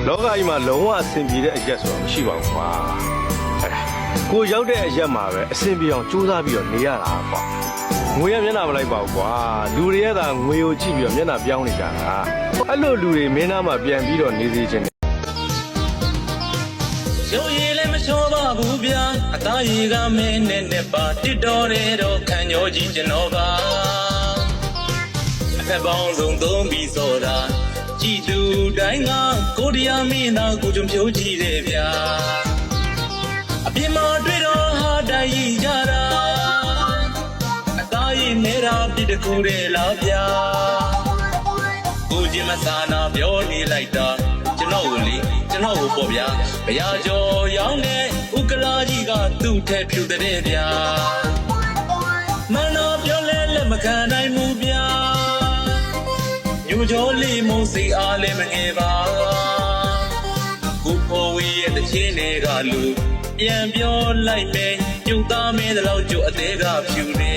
လောကကြီးမှာလုံးဝအဆင်ပြေတဲ့အရက်ဆိုတာမရှိပါဘူးကွာကိုရောက်တဲ့အရက်မှာပဲအဆင်ပြေအောင်ကြိုးစားပြီးတော့နေရတာကွာငွေရမျက်နှာမလိုက်ပါဘူးကွာလူတွေကသာငွေကိုကြည့်ပြီးတော့မျက်နှာပြောင်းနေကြတာအဲ့လိုလူတွေမင်းသားမှာပြန်ပြီးတော့နေစေချင်တယ်ရုပ်ရည်လည်းမချောပါဘူးဗျာအသားရည်ကမင်းနဲ့ပါတစ်တော်တဲ့တော့ခံကြောကြီးကျွန်တော်ပါအထက်ပေါင်းဆုံးသုံးပြီးစောတာကြည်သူတိုင်းကကိုတရားမင်းသားကိုကြုံဖြိုးကြည့်တယ်ဗျာအပြင်မှာတွေ့တော့ဟာတိုင်းရကြတာအသားရည်နေတာပြစ်တခုတည်းလားဗျာကိုချင်းမစာနာပြောနေလိုက်တာကျွန်တော်ကိုပေါ့ဗျာဘရာကျော်ရောင်းတဲ့ဥက္ကလာကြီးကသူ့ထက်ဖြူတဲ့ဗျာမနောပြောလဲလက်မခံနိုင်ဘူးဗျာညိုကျော်လေးမုံစိတ်အားလည်းမငယ်ပါကိုပေါ်ဝေးရဲ့တချင်းတွေကလူပြန်ပြောလိုက်မယ်ကျုပ်သားမဲတဲ့လောက်ကျုပ်အသေးကဖြူနေ